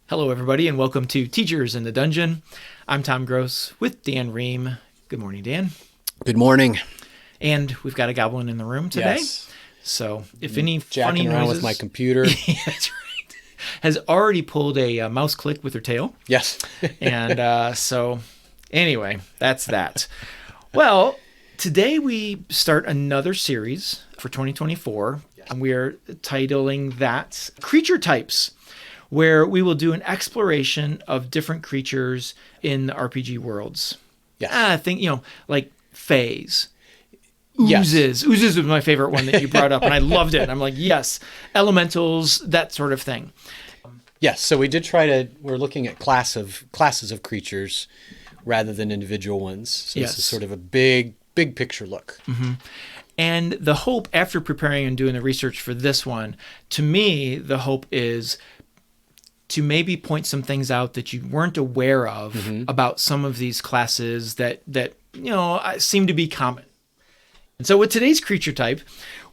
Hello, everybody, and welcome to Teachers in the Dungeon. I'm Tom Gross with Dan Ream. Good morning, Dan. Good morning. And we've got a goblin in the room today. Yes. So if any Jacking funny around noises, with my computer. yeah, that's right, has already pulled a mouse click with her tail. Yes. And so anyway, that's that. Well, today we start another series for 2024. Yes. And we are titling that Creature Types, where we will do an exploration of different creatures in the RPG worlds. Yes. I think, like fays. Yes. Oozes. Oozes was my favorite one that you brought up, and I loved it. I'm like, yes, elementals, that sort of thing. Yes. So we're looking at classes of creatures rather than individual ones. So Yes. This is sort of a big picture look. Mm-hmm. And the hope, after preparing and doing the research for this one, to me, the hope is to maybe point some things out that you weren't aware of about some of these classes that seem to be common. And so with today's creature type,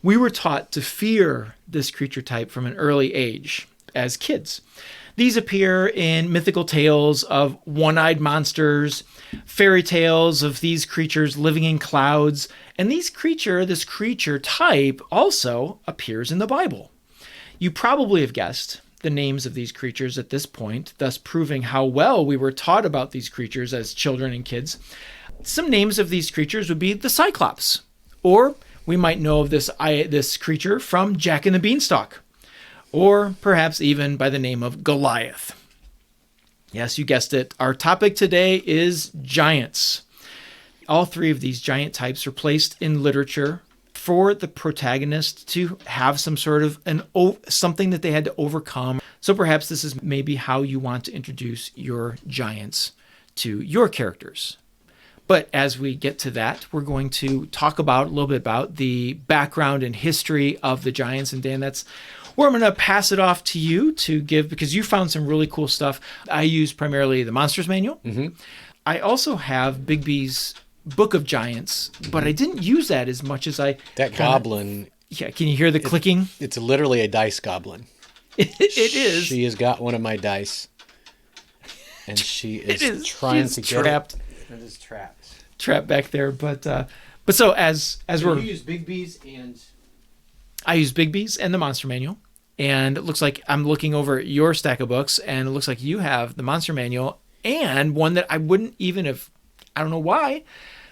we were taught to fear this creature type from an early age as kids. These appear in mythical tales of one-eyed monsters, fairy tales of these creatures living in clouds, and this creature type also appears in the Bible. You probably have guessed the names of these creatures at this point, thus proving how well we were taught about these creatures as children and kids. Some names of these creatures would be the Cyclops, or we might know of this creature from Jack and the Beanstalk, or perhaps even by the name of Goliath. Yes, you guessed it. Our topic today is giants. All three of these giant types are placed in literature for the protagonist to have some sort of something that they had to overcome. So perhaps this is maybe how you want to introduce your giants to your characters. But as we get to that, we're going to talk a little bit about the background and history of the giants. And Dan, that's where I'm going to pass it off to you to give, because you found some really cool stuff. I use primarily the Monsters Manual. Mm-hmm. I also have Bigby's Book of Giants, but I didn't use that as much as Goblin. Yeah, can you hear the clicking? It's literally a dice goblin. It is. She has got one of my dice, and she is trying to get trapped. It is trapped. Trapped back there, but so as you use Bigby's and I use Bigby's and the Monster Manual, and it looks like I'm looking over at your stack of books, and it looks like you have the Monster Manual and one that I wouldn't even have. I don't know why,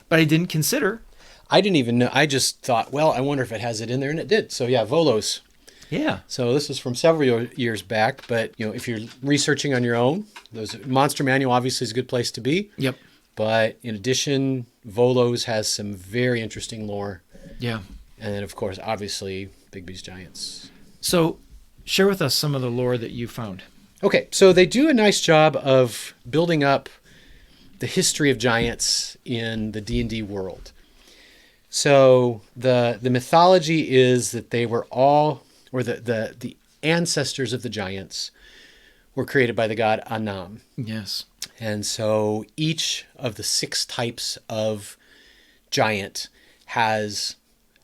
but I didn't consider. I didn't even know. I just thought, well, I wonder if it has it in there, and it did. So yeah, Volos. Yeah. So this is from several years back, but if you're researching on your own, those Monster Manual obviously is a good place to be. Yep. But in addition, Volos has some very interesting lore. Yeah. And then, of course, obviously, Bigby's Giants. So share with us some of the lore that you found. Okay, so they do a nice job of building up the history of giants in the D&D world. So the mythology is that they were all, or the ancestors of the giants were created by the god Anam. Yes. And so each of the 6 types of giant has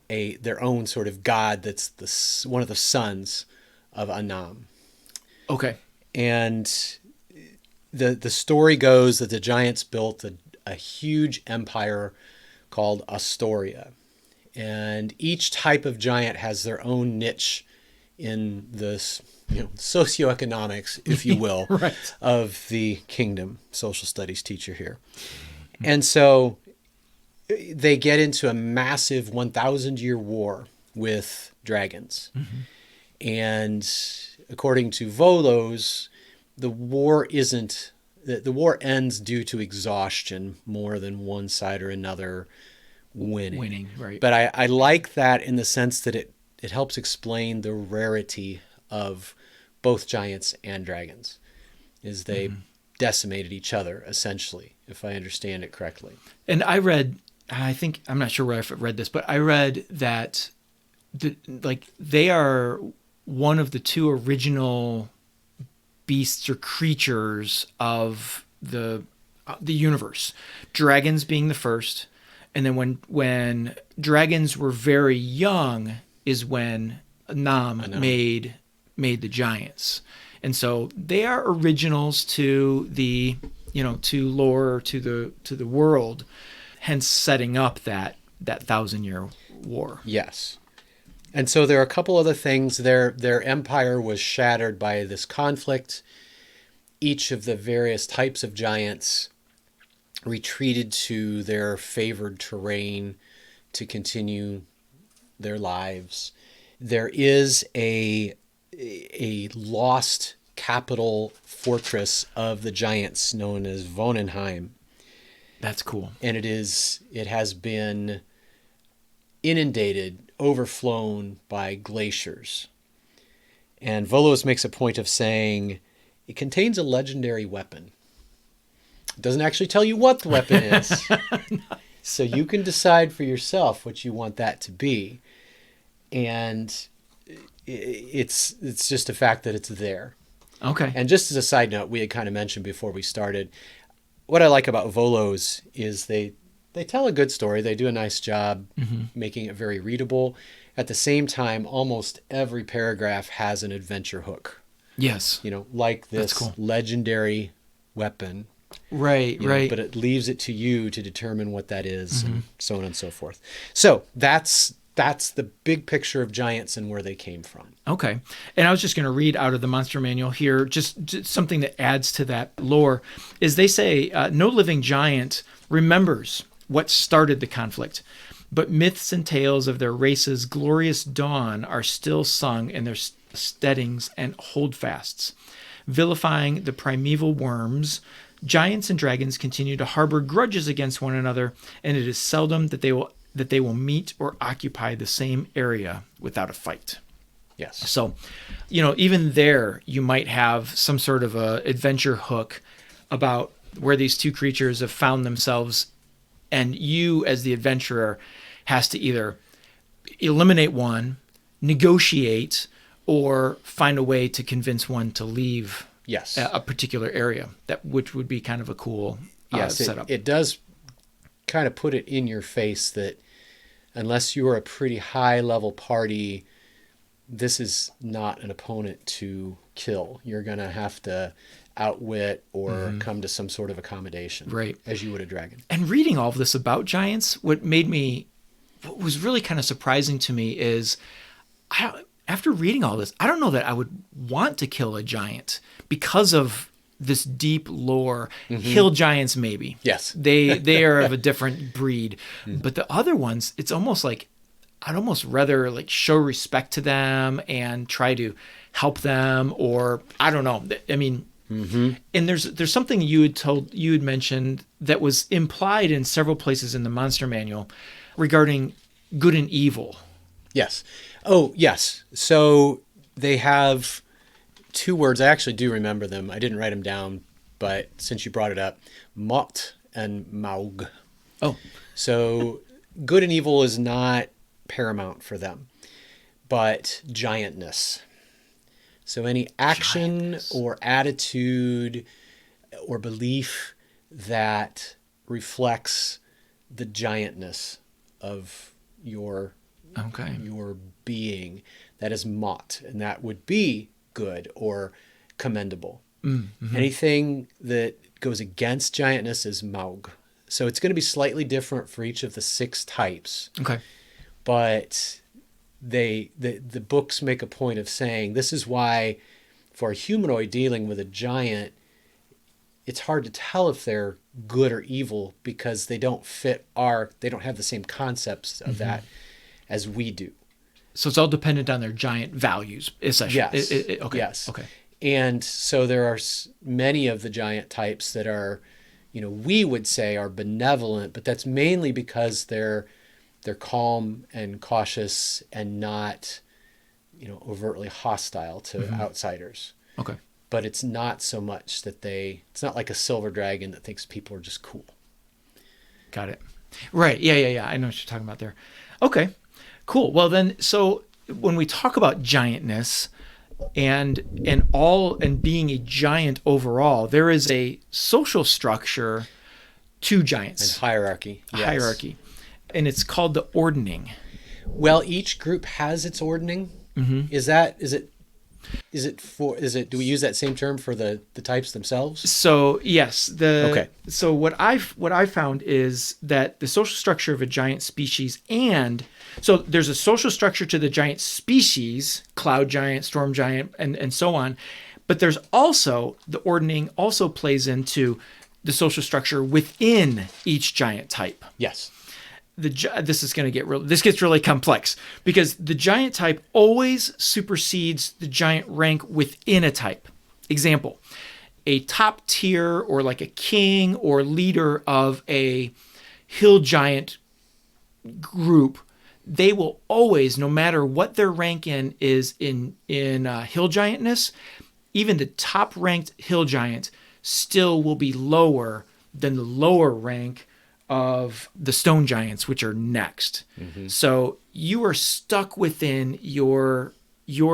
their own sort of god that's one of the sons of Anam. Okay. And the story goes that the giants built a huge empire called Astoria. And each type of giant has their own niche in this socioeconomics, if you will, right, of the kingdom. Social studies teacher here. And so they get into a massive 1,000-year war with dragons. Mm-hmm. And according to Volos, the war ends due to exhaustion more than one side or another winning. Right. But I like that in the sense that it helps explain the rarity of both giants and dragons, is they decimated each other, essentially, if I understand it correctly. And I read, I'm not sure where I read this, but I read that they are one of the 2 original beasts or creatures of the universe. Dragons being the first, and then when dragons were very young is when Nam made the giants. And so they are originals to the, to lore, to the world, hence setting up that 1,000-year war. Yes. And so there are a couple other things. Their empire was shattered by this conflict. Each of the various types of giants retreated to their favored terrain to continue their lives. There is a lost capital fortress of the giants known as Vonenheim. That's cool. And it has been inundated, overflown by glaciers. And Volos makes a point of saying it contains a legendary weapon. It doesn't actually tell you what the weapon is. Nice. So you can decide for yourself what you want that to be. And it's just a fact that it's there. Okay. And just as a side note, we had kind of mentioned before we started, what I like about Volos is they tell a good story. They do a nice job making it very readable. At the same time, almost every paragraph has an adventure hook. Yes. Like this legendary weapon. Right. But it leaves it to you to determine what that is, and so on and so forth. So that's the big picture of giants and where they came from. Okay. And I was just going to read out of the Monster Manual here, just something that adds to that lore, is they say, no living giant remembers what started the conflict, but myths and tales of their race's glorious dawn are still sung in their steadings and holdfasts. Vilifying the primeval worms, giants and dragons continue to harbor grudges against one another, and it is seldom that they will meet or occupy the same area without a fight. Yes. So, even there, you might have some sort of a adventure hook about where these two creatures have found themselves, and you, as the adventurer, has to either eliminate one, negotiate, or find a way to convince one to leave a particular area, which would be kind of a cool setup. It does kind of put it in your face that unless you are a pretty high-level party, this is not an opponent to kill. You're going to have to outwit or come to some sort of accommodation, right, as you would a dragon. And reading all of this about giants, what was really kind of surprising to me is, after reading all this, I don't know that I would want to kill a giant because of this deep lore. Hill giants, maybe. Yes. They are of a different breed. But the other ones, it's almost like I'd almost rather show respect to them and try to help them, or I don't know. I mean, and there's something you had mentioned that was implied in several places in the Monster Manual regarding good and evil. Yes. Oh, yes. So they have two words. I actually do remember them. I didn't write them down, but since you brought it up, Mot and Maug. Oh. So good and evil is not paramount for them, but giantness. So any action or attitude or belief that reflects the giantness of your being, that is Mot, and that would be good or commendable. Anything that goes against giantness is Maug. So it's going to be slightly different for each of the 6 types. Okay. But the books make a point of saying this is why for a humanoid dealing with a giant, it's hard to tell if they're good or evil because they don't have the same concepts of that as we do. So it's all dependent on their giant values, essentially. Yes. Okay. Yes. Okay. And so there are many of the giant types that are, we would say are benevolent, but that's mainly because they're calm and cautious and not, overtly hostile to outsiders. Okay. But it's not so much that it's not like a silver dragon that thinks people are just cool. Got it. Right. Yeah. I know what you're talking about there. Okay. Cool. Well then, so when we talk about giantness and being a giant overall, there is a social structure to giants. And hierarchy. Yes. Hierarchy. And it's called the ordning. Well, each group has its ordning. Is it Do we use that same term for the types themselves? So yes, Okay. so what I've found is that the social structure of a giant species, and so there's a social structure to the giant species, cloud giant, storm giant, and so on, but there's also the ordning also plays into the social structure within each giant type. Yes. This gets really complex because the giant type always supersedes the giant rank within a type. Example, a top tier or like a king or leader of a hill giant group, they will always, no matter what their rank is in hill giantness, even the top ranked hill giant still will be lower than the lower rank of the stone giants, which are next. Mm-hmm. So you are stuck within your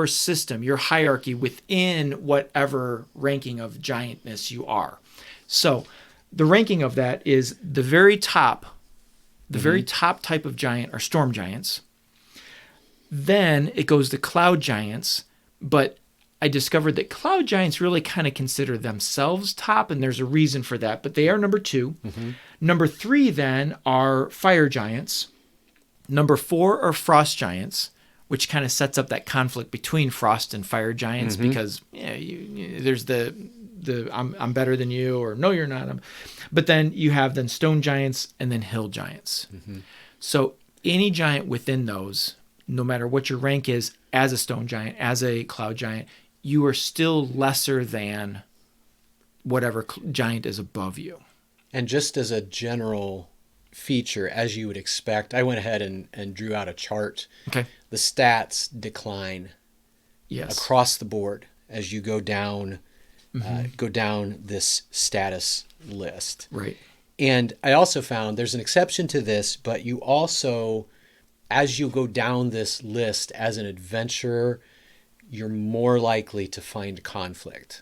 system, your hierarchy within whatever ranking of giantness you are. So the ranking of that is the very top type of giant are storm giants. Then it goes to cloud giants, but I discovered that cloud giants really kind of consider themselves top, and there's a reason for that, but they are number 2. Mm-hmm. Number 3 then are fire giants. Number 4 are frost giants, which kind of sets up that conflict between frost and fire giants, mm-hmm. because there's the I'm better than you, or no, you're not. But then you have then stone giants and then hill giants. Mm-hmm. So any giant within those, no matter what your rank is as a stone giant, as a cloud giant, you are still lesser than whatever giant is above you. And just as a general feature, as you would expect, I went ahead and drew out a chart. Okay. The stats decline across the board as you go down, this status list. Right. And I also found there's an exception to this, but you also, as you go down this list as an adventurer, you're more likely to find conflict.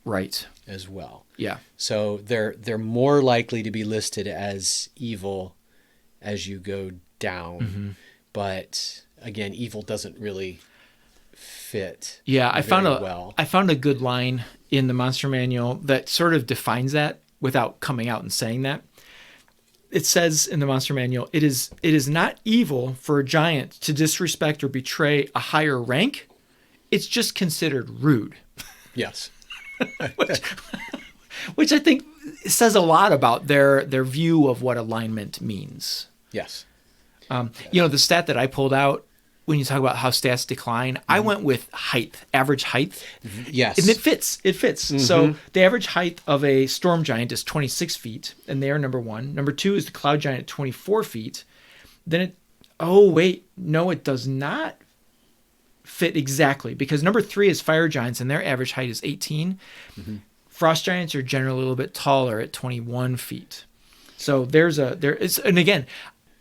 Right. As well. Yeah. So they're more likely to be listed as evil as you go down. Mm-hmm. But again, evil doesn't really fit. Yeah, I found a good line in the monster manual that sort of defines that without coming out and saying that. It says in the monster manual, it is not evil for a giant to disrespect or betray a higher rank. It's just considered rude. Yes. which I think says a lot about their view of what alignment means. Yes. The stat that I pulled out when you talk about how stats decline, mm-hmm. I went with height, average height. Yes. And it fits. Mm-hmm. So the average height of a storm giant is 26 feet, and they are number 1. Number 2 is the cloud giant at 24 feet. Then it does not fit exactly, because number 3 is fire giants, and their average height is 18. Mm-hmm. Frost giants are generally a little bit taller at 21 feet. So and again,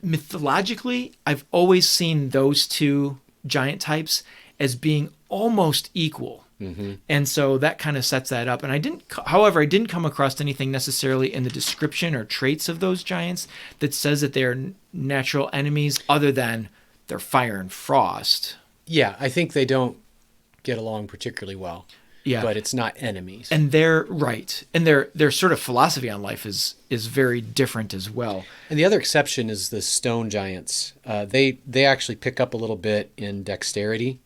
mythologically, I've always seen those two giant types as being almost equal. Mm-hmm. And so that kind of sets that up. And I didn't come across anything necessarily in the description or traits of those giants that says that they're natural enemies other than they're fire and frost. Yeah, I think they don't get along particularly well. Yeah. But it's not enemies. And they're right. And their sort of philosophy on life is very different as well. And the other exception is the stone giants. They actually pick up a little bit in dexterity,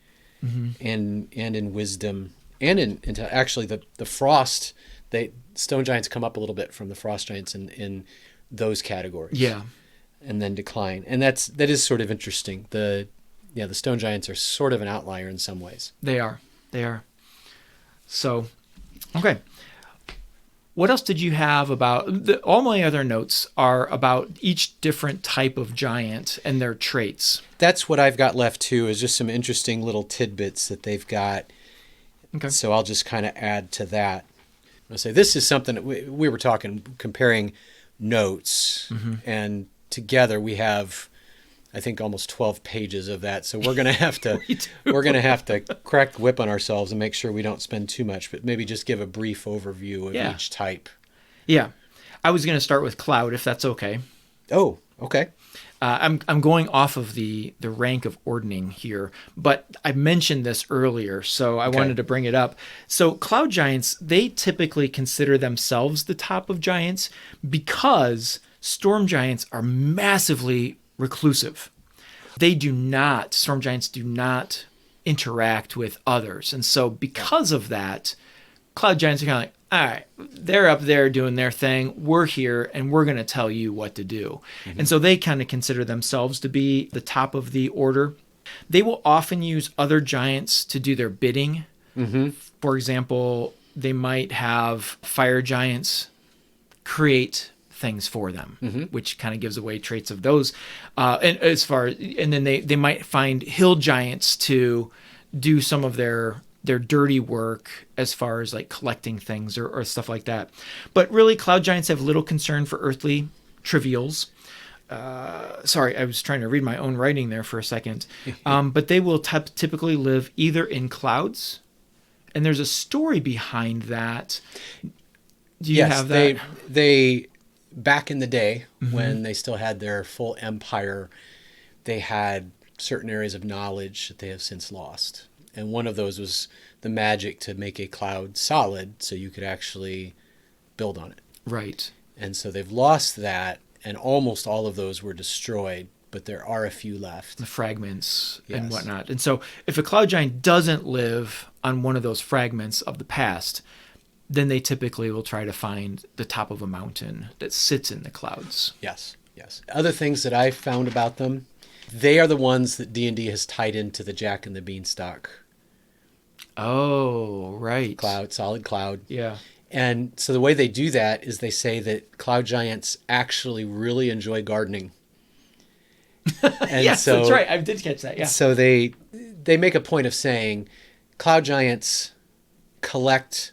mm-hmm. and in wisdom, and into actually the frost. Stone giants come up a little bit from the frost giants in those categories. Yeah. And then decline. And that is sort of interesting. The stone giants are sort of an outlier in some ways. They are. So, okay. What else did you have about... all my other notes are about each different type of giant and their traits. That's what I've got left, too, is just some interesting little tidbits that they've got. Okay. So I'll just kind of add to that. I'll say this is something that we were comparing notes, mm-hmm. and together we have... I think almost 12 pages of that. So we're going to have to crack the whip on ourselves and make sure we don't spend too much, but maybe just give a brief overview of each type. Yeah. I was going to start with cloud, if that's okay. Oh, Okay. I'm going off of the rank of ordning here, but I mentioned this earlier, so I wanted to bring it up. So cloud giants, they typically consider themselves the top of giants because storm giants are massively reclusive. Storm giants do not interact with others. And so because of that, cloud giants are kind of like, all right, they're up there doing their thing. We're here and we're going to tell you what to do. Mm-hmm. And so they kind of consider themselves to be the top of the order. They will often use other giants to do their bidding. Mm-hmm. For example, they might have fire giants create things for them, mm-hmm. which kind of gives away traits of those. And then they might find hill giants to do some of their dirty work as far as like collecting things or stuff like that. But really, cloud giants have little concern for earthly trivials. Sorry, I was trying to read my own writing there for a second. But they will typically live either in clouds, and there's a story behind that. Do you have that? They back in the day, mm-hmm. when they still had their full empire, they had certain areas of knowledge that they have since lost. And one of those was the magic to make a cloud solid so you could actually build on it. Right. And so they've lost that, and almost all of those were destroyed, but there are a few left. The fragments and whatnot. And so if a cloud giant doesn't live on one of those fragments of the past, then they typically will try to find the top of a mountain that sits in the clouds. Yes. Other things that I found about them, they are the ones that D&D has tied into the Jack and the Beanstalk. Oh, right. Solid cloud. Yeah. And so the way they do that is they say that cloud giants actually really enjoy gardening. And yes, that's right. I did catch that, yeah. So they make a point of saying cloud giants collect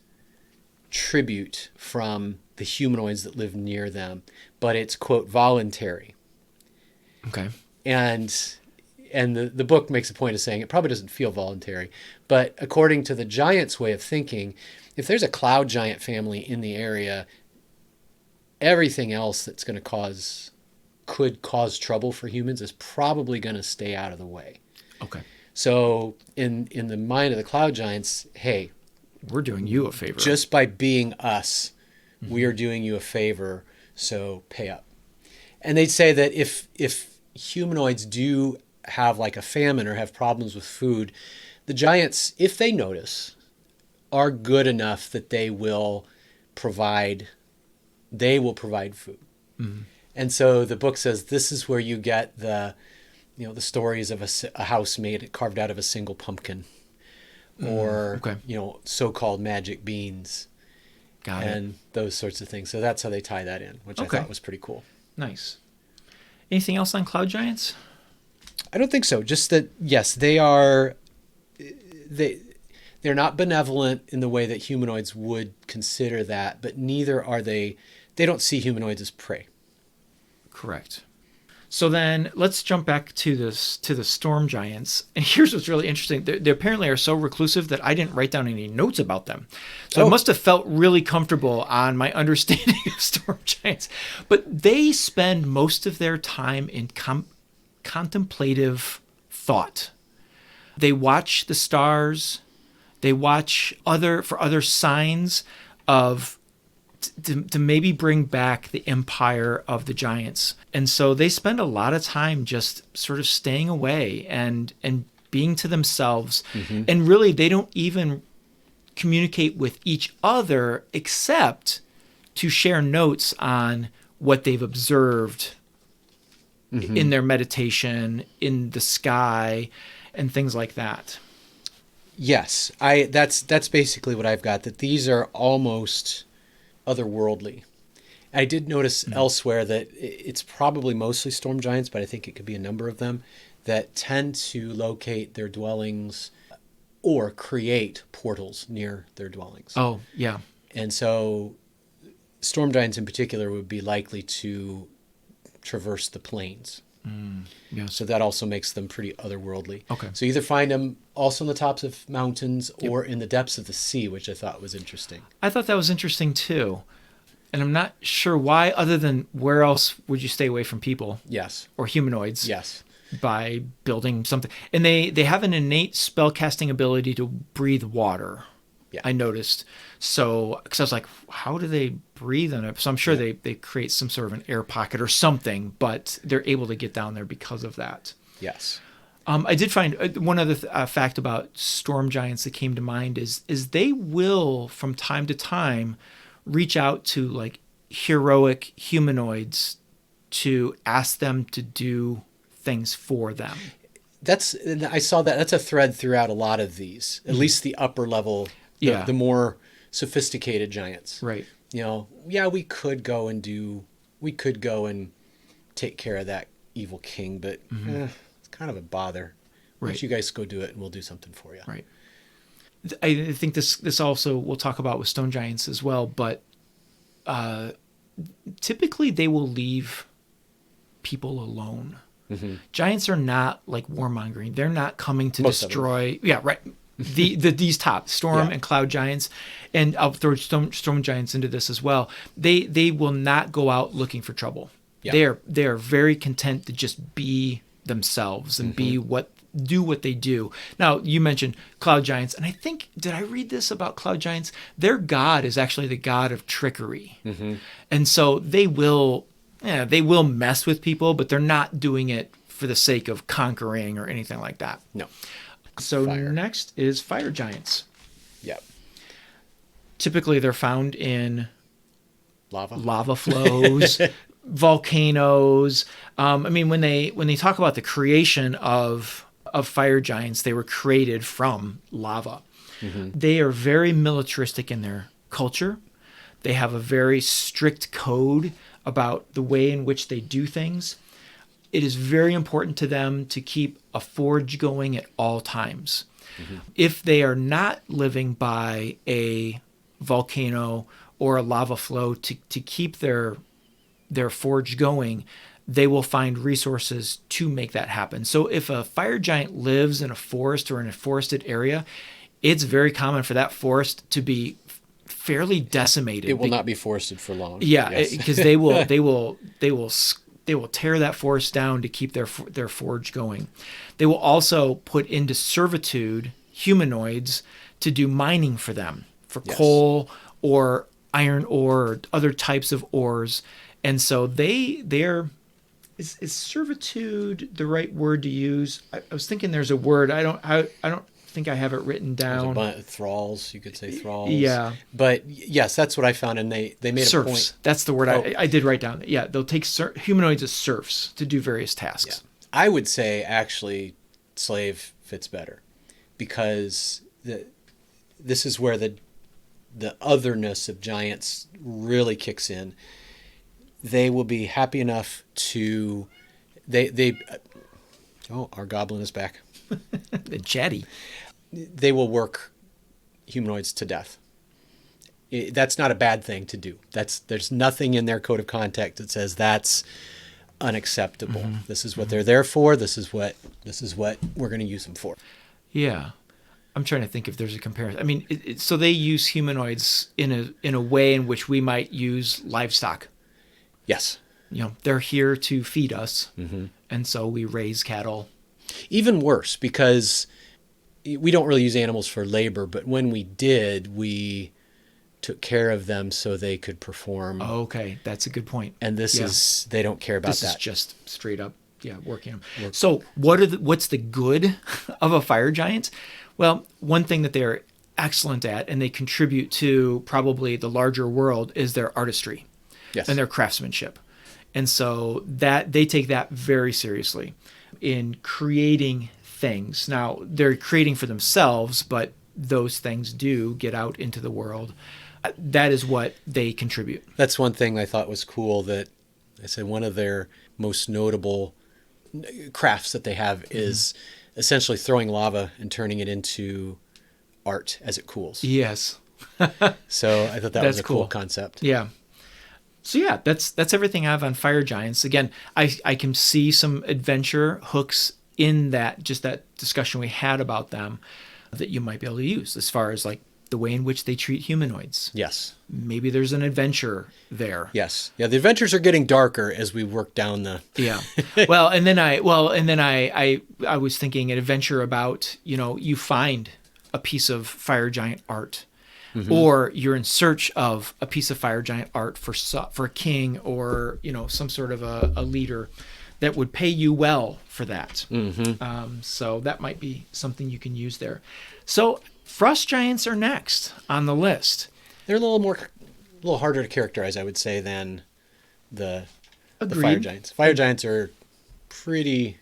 tribute from the humanoids that live near them, but it's, quote, voluntary. Okay. And the book makes a point of saying it probably doesn't feel voluntary, but according to the giants' way of thinking, if there's a cloud giant family in the area, everything else that's could cause trouble for humans is probably going to stay out of the way. Okay. So in the mind of the cloud giants, hey, we're doing you a favor. Just by being us, mm-hmm. we are doing you a favor, so pay up. And they'd say that if humanoids do have like a famine or have problems with food, the giants, if they notice, are good enough that they will provide food. Mm-hmm. And so the book says this is where you get the stories of a house carved out of a single pumpkin, or so-called magic beans. Got it. And those sorts of things. So that's how they tie that in, which I thought was pretty cool. Nice. Anything else on cloud giants? I don't think so. Just that, yes, they're not benevolent in the way that humanoids would consider that, but neither are they don't see humanoids as prey. Correct. So then let's jump back to the storm giants. And here's what's really interesting. They apparently are so reclusive that I didn't write down any notes about them. So I must have felt really comfortable on my understanding of storm giants. But they spend most of their time in contemplative thought. They watch the stars. They watch for other signs of to maybe bring back the empire of the giants. And so they spend a lot of time just sort of staying away and being to themselves. Mm-hmm. And really, they don't even communicate with each other except to share notes on what they've observed mm-hmm. in their meditation, in the sky, and things like that. Yes, that's basically what I've got, that these are almost otherworldly. I did notice elsewhere that it's probably mostly storm giants, but I think it could be a number of them that tend to locate their dwellings or create portals near their dwellings. Oh, yeah. And so storm giants in particular would be likely to traverse the plains. Yes. So that also makes them pretty otherworldly. Okay. So either find them also on the tops of mountains or in the depths of the sea, which I thought was interesting. I thought that was interesting too. And I'm not sure why, other than where else would you stay away from people Yes. or humanoids? Yes. By building something. And they have an innate spellcasting ability to breathe water. Yeah. I noticed. So, because I was like, how do they breathe in it? So I'm sure they create some sort of an air pocket or something, but they're able to get down there because of that. Yes. I did find one other fact about storm giants that came to mind is they will, from time to time, reach out to like heroic humanoids to ask them to do things for them. I saw that. That's a thread throughout a lot of these, at least the upper level, the more sophisticated giants. Right. You know, we could go and take care of that evil king, but it's kind of a bother. Why don't you guys go do it and we'll do something for you. Right. I think this also we'll talk about with stone giants as well, but typically they will leave people alone. Mm-hmm. Giants are not like warmongering. They're not coming to destroy. Yeah, right. These top storm and cloud giants, and I'll throw storm giants into this as well. They will not go out looking for trouble. Yeah. They are very content to just be themselves and do what they do. Now, you mentioned cloud giants, and I think, did I read this about cloud giants? Their god is actually the god of trickery. Mm-hmm. And so they will mess with people, but they're not doing it for the sake of conquering or anything like that. No. So next is fire giants. Yep. Typically, they're found in lava flows, volcanoes. I mean, when they talk about the creation of fire giants, they were created from lava. Mm-hmm. They are very militaristic in their culture. They have a very strict code about the way in which they do things. It is very important to them to keep a forge going at all times. Mm-hmm. If they are not living by a volcano or a lava flow to keep their forge going, they will find resources to make that happen. So if a fire giant lives in a forest or in a forested area, it's very common for that forest to be fairly decimated. It will not be forested for long. Yeah, because they will tear that forest down to keep their forge going. They will also put into servitude humanoids to do mining for them, for coal or iron ore or other types of ores. And so they're is servitude the right word to use? I was thinking there's a word. I don't think I have it written down. Thralls, you could say thralls. Yeah. But yes, that's what I found, and they made serfs. A point. That's the word I did write down. Yeah, they'll take humanoids as serfs to do various tasks. Yeah. I would say actually slave fits better, because this is where the otherness of giants really kicks in. They will be happy enough to our goblin is back. The chatty. They will work humanoids to death. That's not a bad thing to do. There's nothing in their code of conduct that says that's unacceptable. Mm-hmm. This is what they're there for. This is what we're going to use them for. Yeah. I'm trying to think if there's a comparison. I mean, so they use humanoids in a way in which we might use livestock. Yes. You know, they're here to feed us, and so we raise cattle. Even worse, because we don't really use animals for labor, but when we did, we took care of them so they could perform. Oh, okay, that's a good point. And they don't care about that. This is just straight up, working them. So what's the good of a fire giant? Well, one thing that they're excellent at, and they contribute to probably the larger world, is their artistry. Yes. And their craftsmanship. And so that they take that very seriously in creating things. Now, they're creating for themselves, but those things do get out into the world. That is what they contribute. That's one thing I thought was cool, that I said one of their most notable crafts that they have is essentially throwing lava and turning it into art as it cools. Yes. So I thought that was a cool concept. Yeah. So yeah, that's everything I have on fire giants. Again, I can see some adventure hooks in that discussion we had about them that you might be able to use as far as like the way in which they treat humanoids. Yes. Maybe there's an adventure there. Yes. Yeah. The adventures are getting darker as we work down the. Yeah. And then I was thinking an adventure about, you find a piece of fire giant art, or you're in search of a piece of fire giant art for a king or, some sort of a leader that would pay you well for that. So that might be something you can use there. So frost giants are next on the list. They're a little harder to characterize, I would say, than the fire giants. Fire giants are pretty,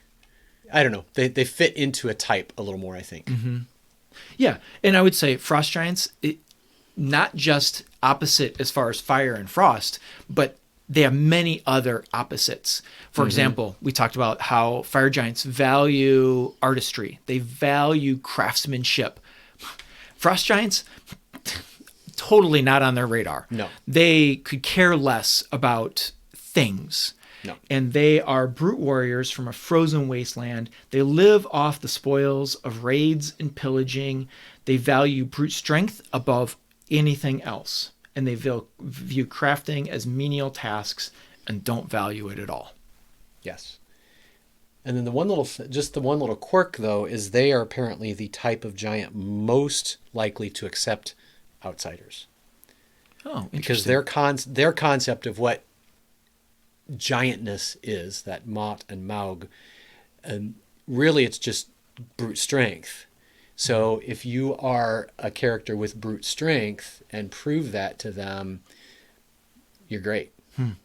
I don't know, they fit into a type a little more, I think. Yeah, and I would say frost giants, not just opposite as far as fire and frost, but they have many other opposites. For example, we talked about how fire giants value artistry. They value craftsmanship. Frost giants, totally not on their radar. No. They could care less about things. No. And they are brute warriors from a frozen wasteland. They live off the spoils of raids and pillaging. They value brute strength above anything else. And they view crafting as menial tasks and don't value it at all. Yes. And then the one little quirk, though, is they are apparently the type of giant most likely to accept outsiders. Oh, because interesting. their concept of what giantness is, that Mott and Maug, and really it's just brute strength. So if you are a character with brute strength and prove that to them, you're great.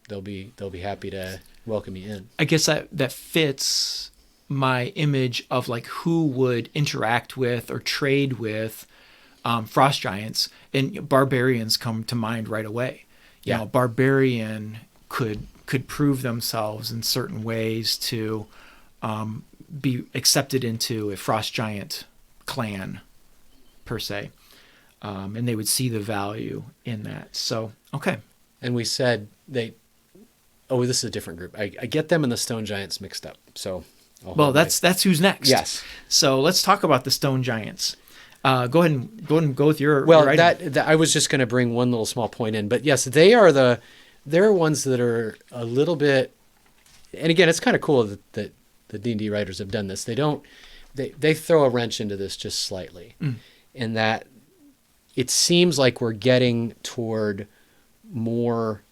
They'll be happy to welcome you in. I guess that fits my image of like who would interact with or trade with frost giants, and barbarians come to mind right away. Barbarian could prove themselves in certain ways to be accepted into a frost giant clan per se, and they would see the value in that. So okay. And we said this is a different group. I get them and the stone giants mixed up. So that's who's next. Yes. So let's talk about the stone giants. Go ahead and go with your. Well, your that I was just going to bring one little small point in, but yes, they're ones that are a little bit, and again, it's kind of cool that the D&D writers have done this. They throw a wrench into this just slightly, in that it seems like we're getting toward more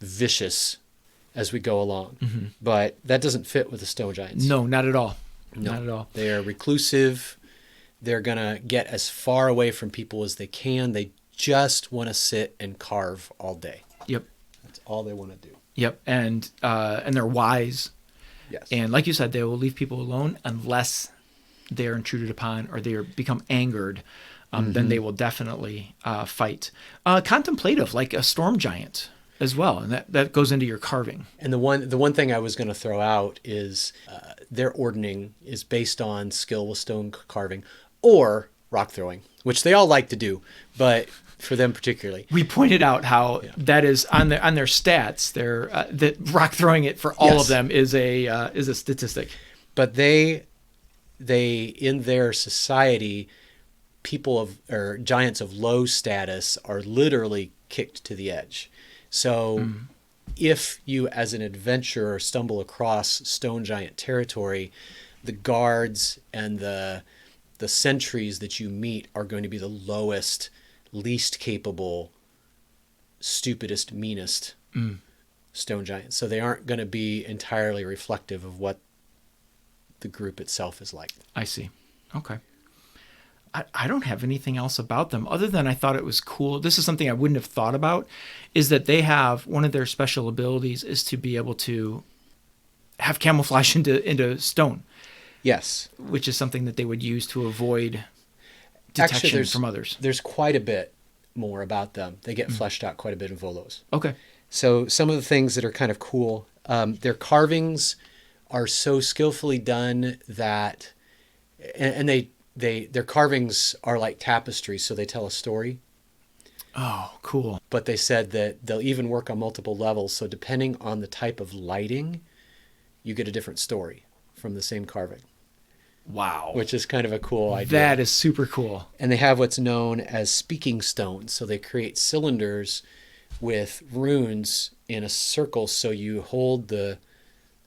vicious as we go along, but that doesn't fit with the stone giants. No, not at all. No. Not at all. They are reclusive. They're going to get as far away from people as they can. They just want to sit and carve all day. Yep. That's all they want to do. Yep. And they're wise. Yes. And like you said, they will leave people alone unless they're intruded upon or they become angered. Then they will definitely fight. Contemplative, like a storm giant as well. And that goes into your carving. And the one thing I was going to throw out is their ordning is based on skill with stone carving or rock throwing, which they all like to do, but for them particularly. We pointed out how that is on their stats. That rock throwing it for all of them is a statistic. But they in their society, giants of low status are literally kicked to the edge. So if you as an adventurer stumble across stone giant territory, the guards and the sentries that you meet are going to be the lowest, least capable, stupidest, meanest stone giants. So they aren't going to be entirely reflective of what the group itself is like. I see. Okay. I don't have anything else about them other than I thought it was cool. This is something I wouldn't have thought about, is that they have one of their special abilities is to be able to have camouflage into stone. Yes. Which is something that they would use to avoid detection from others. There's quite a bit more about them. They get fleshed out quite a bit in Volos. Okay. So some of the things that are kind of cool, their carvings are so skillfully done that, and their carvings are like tapestries, so they tell a story. Oh, cool. But they said that they'll even work on multiple levels, so depending on the type of lighting, you get a different story from the same carving. Wow. which is kind of a cool idea. That is super cool. And they have what's known as speaking stones. So they create cylinders with runes in a circle. So you hold the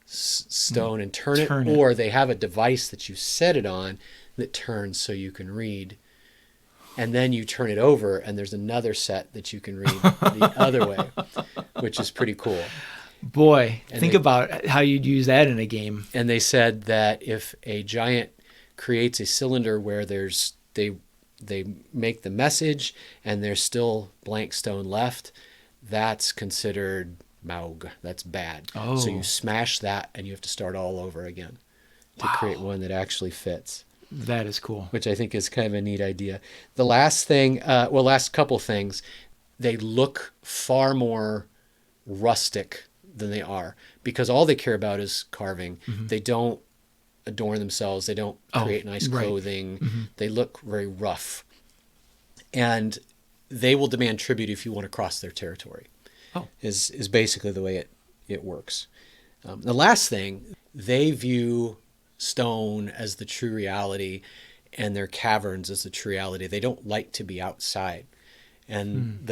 stone and turn it, or they have a device that you set it on that turns so you can read. And then you turn it over, and there's another set that you can read the other way, which is pretty cool. Boy, think about how you'd use that in a game. And they said that if a giant creates a cylinder where they make the message and there's still blank stone left, that's considered Maug. That's bad. Oh. So you smash that and you have to start all over again to create one that actually fits. That is cool. Which I think is kind of a neat idea. The last thing, last couple things, they look far more rustic than they are, because all they care about is carving. They don't adorn themselves. They don't create nice clothing. They look very rough. And they will demand tribute if you want to cross their territory. Is basically the way it works. The last thing, they view stone as the true reality and their caverns as the true reality. They don't like to be outside. And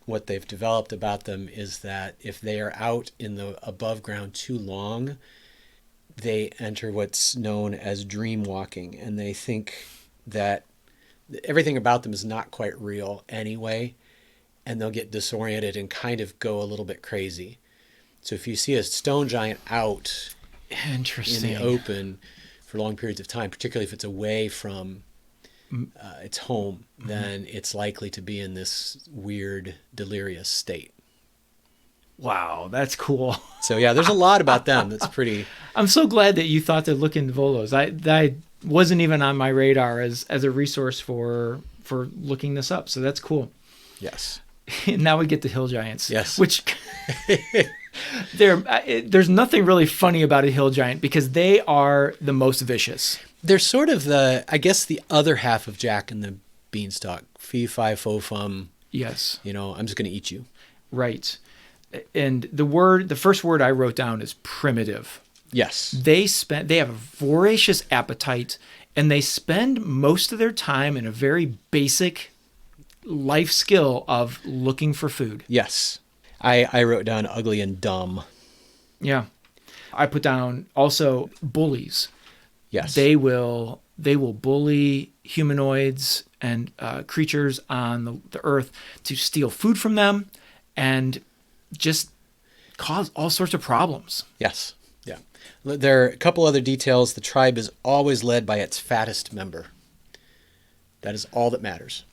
what they've developed about them is that if they are out in the above ground too long, they enter what's known as dream walking, and they think that everything about them is not quite real anyway, and they'll get disoriented and kind of go a little bit crazy. So if you see a stone giant out in the open for long periods of time, particularly if it's away from its home, then it's likely to be in this weird, delirious state. Wow, that's cool. So yeah, there's a lot about them that's pretty... I'm so glad that you thought to look into Volos. I wasn't even on my radar as a resource for looking this up. So that's cool. Yes. Now we get to hill giants. Yes. Which there's nothing really funny about a hill giant because they are the most vicious. They're sort of the other half of Jack and the Beanstalk. Fee, fi, fo, fum. Yes. I'm just going to eat you. Right. And the first word I wrote down is primitive. Yes. They have a voracious appetite, and they spend most of their time in a very basic life skill of looking for food. Yes. I wrote down ugly and dumb. Yeah. I put down also bullies. Yes. They will bully humanoids and creatures on the earth to steal food from them and just cause all sorts of problems. Yes. Yeah. There are a couple other details. The tribe is always led by its fattest member. That is all that matters.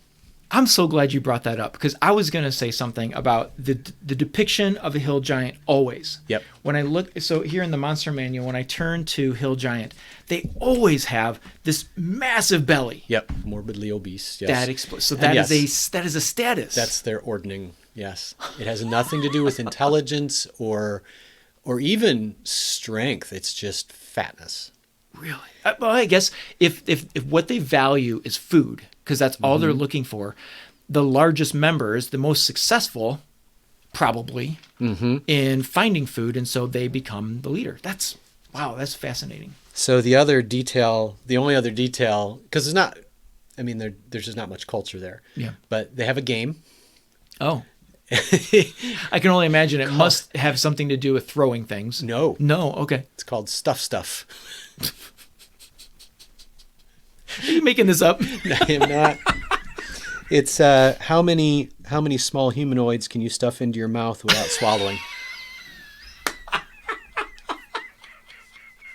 I'm so glad you brought that up because I was going to say something about the depiction of a hill giant always. Yep. When I look, so here in the monster manual, when I turn to hill giant, they always have this massive belly. Yep. Morbidly obese. Yes. So that is a status. That's their ordning. Yes. It has nothing to do with intelligence or even strength. It's just fatness. Really? Well, I guess if what they value is food, because that's all they're looking for, the largest members, the most successful, probably, in finding food, and so they become the leader. That's fascinating. So the only other detail, because there's just not much culture there. Yeah. But they have a game. Oh. I can only imagine it must have something to do with throwing things. No. Okay. It's called Stuff. Are you making this up? I am not. It's how many small humanoids can you stuff into your mouth without swallowing?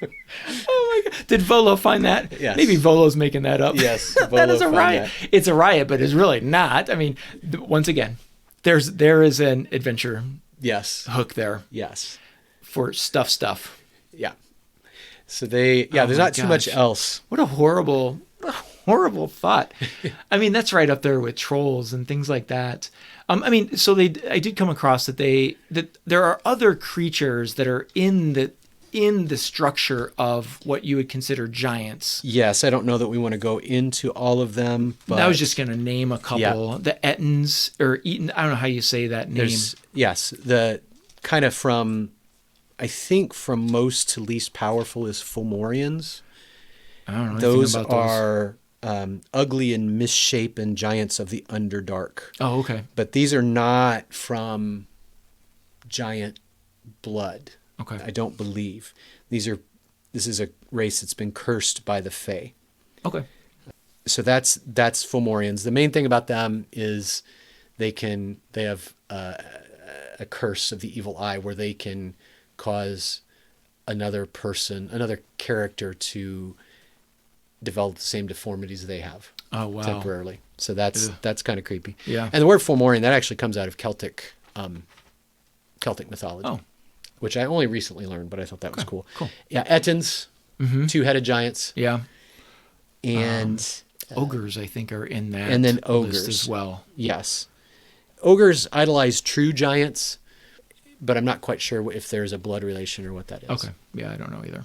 Oh my God. Did Volo find that? Yes. Maybe Volo's making that up. Yes. That is a riot. That. It's a riot, but it's really not. I mean, once again, there is an adventure hook there. Yes. For stuff. Yeah. So there's not too much else. What a horrible thought. I mean, that's right up there with trolls and things like that. I did come across that there are other creatures that are in the structure of what you would consider giants. Yes, I don't know that we want to go into all of them. But I was just going to name a couple. Yeah. The Ettins or Eaton. I don't know how you say that name. The kind of from most to least powerful is Fomorians. I don't know anything Those about those. are ugly and misshapen giants of the Underdark. Oh, okay. But these are not from giant blood. Okay. I don't believe. This is a race that's been cursed by the Fae. Okay. So that's Fomorians. The main thing about them is they have a curse of the evil eye where they can cause another character to develop the same deformities they have. Oh, wow. Temporarily. So that's kind of creepy. Yeah. And the word Fomorian, that actually comes out of Celtic mythology. Oh. Which I only recently learned, but I thought that was cool. Cool. Yeah, Ettins, two-headed giants. Yeah. And Ogres, I think, are in that and then list ogres as well. Yes. Ogres idolize true giants, but I'm not quite sure if there's a blood relation or what that is. Okay. Yeah, I don't know either.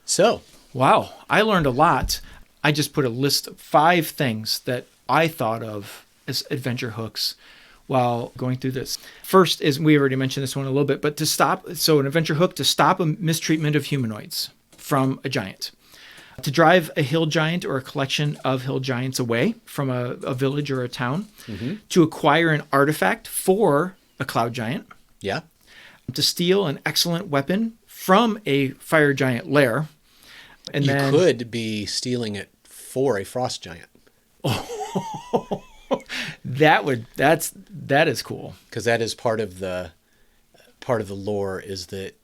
So, Wow. I learned a lot. I just put a list of 5 things that I thought of as adventure hooks while going through this. First is, we already mentioned this one a little bit, but an adventure hook to stop a mistreatment of humanoids from a giant. To drive a hill giant or a collection of hill giants away from a village or a town. Mm-hmm. To acquire an artifact for a cloud giant. yeah. To steal an excellent weapon from a fire giant lair. And You then could be stealing it for a frost giant. that is cool. Because that is part of the lore is that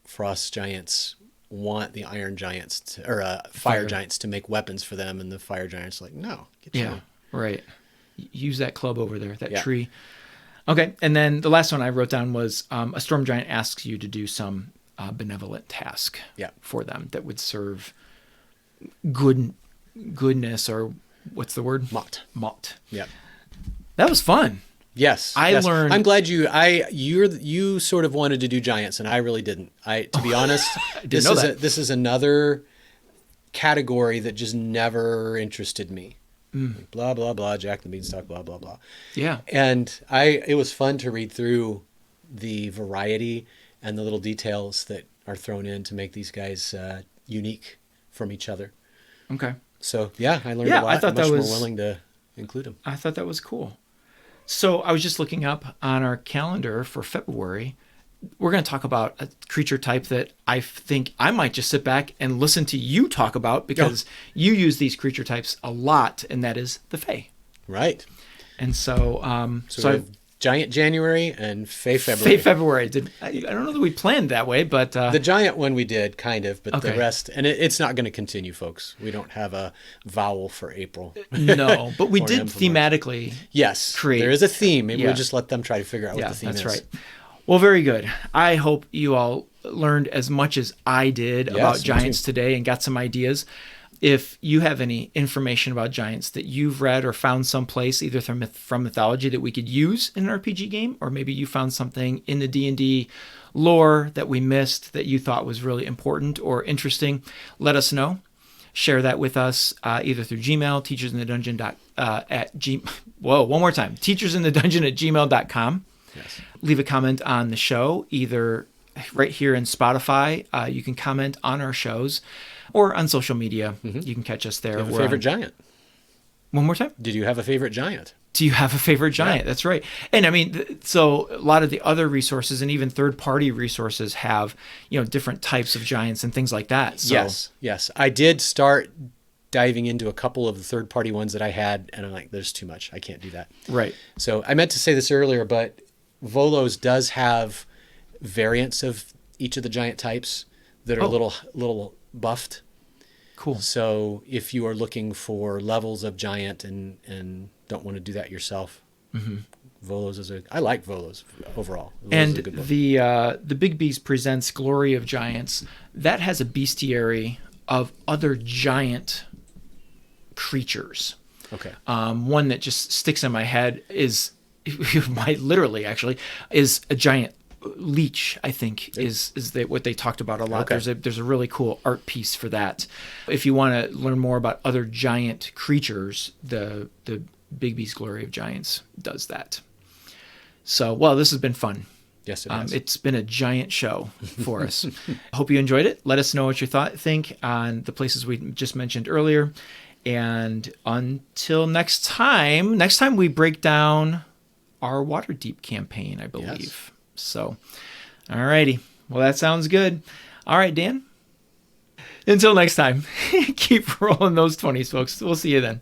frost giants want the iron giants fire giants to make weapons for them, and the fire giants are like, no, get Yeah, right. Use that club over there, that Yeah. tree. Okay, and then the last one I wrote down was a storm giant asks you to do some benevolent task for them that would serve goodness, or what's the word? Mott. Yeah. That was fun. Yes. I learned. I'm glad you sort of wanted to do giants, and I really didn't. To be honest, didn't know that. This is another category that just never interested me. Like, blah blah blah, Jack the Beanstalk, blah blah blah. Yeah. And it was fun to read through the variety and the little details that are thrown in to make these guys unique from each other. Okay. So yeah, I learned Yeah, a lot. I thought I'm that much was- more willing to include them. I thought that was cool. So I was just looking up on our calendar for February. We're going to talk about a creature type that I think I might just sit back and listen to you talk about, because you use these creature types a lot, and that is the Fae. Right. And so, So we have Giant January and Fae February. Fae February. I don't know that we planned that way, but The giant one we did, kind of, but Okay. the rest, and it's not going to continue, folks. We don't have a vowel for April. no. But we Or did M for March. thematically. Yes, Create. there is a theme. Maybe Yeah. we'll just let them try to figure out what the theme is. That's right. Well, very good. I hope you all learned as much as I did about me giants too. today and got some ideas. If you have any information about giants that you've read or found someplace, either from mythology that we could use in an RPG game, or maybe you found something in the D&D lore that we missed that you thought was really important or interesting, let us know. Share that with us either through Gmail, teachersinthedungeon@gmail.com. Yes. Leave a comment on the show, either right here in Spotify. You can comment on our shows, or on social media. You can catch us there. Do you have a We're favorite on- giant? One more time. Did you have a favorite giant? Do you have a favorite giant? Yeah. That's right. And I mean, so a lot of the other resources and even third-party resources have, different types of giants and things like that. So, Yes. I did start diving into a couple of the third-party ones that I had, and I'm like, there's too much. I can't do that. Right. So I meant to say this earlier, but Volo's does have variants of each of the giant types that are a little buffed. Cool. So if you are looking for levels of giant and don't want to do that yourself, Volo's I like Volo's overall. Volo's And is a good book. the Bigby's Presents Glory of Giants, that has a bestiary of other giant creatures. Okay. One that just sticks in my head is literally is a giant leech. I think is what they talked about a lot. Okay. There's a really cool art piece for that. If you want to learn more about other giant creatures, the Bigby's Glory of Giants does that. So, well, this has been fun. Yes, it has. It's been a giant show for us. Hope you enjoyed it. Let us know what you think on the places we just mentioned earlier. And until next time we break down our Waterdeep campaign, I believe. Yes. So, all righty. Well, that sounds good. All right, Dan. Until next time, keep rolling those 20s, folks. We'll see you then.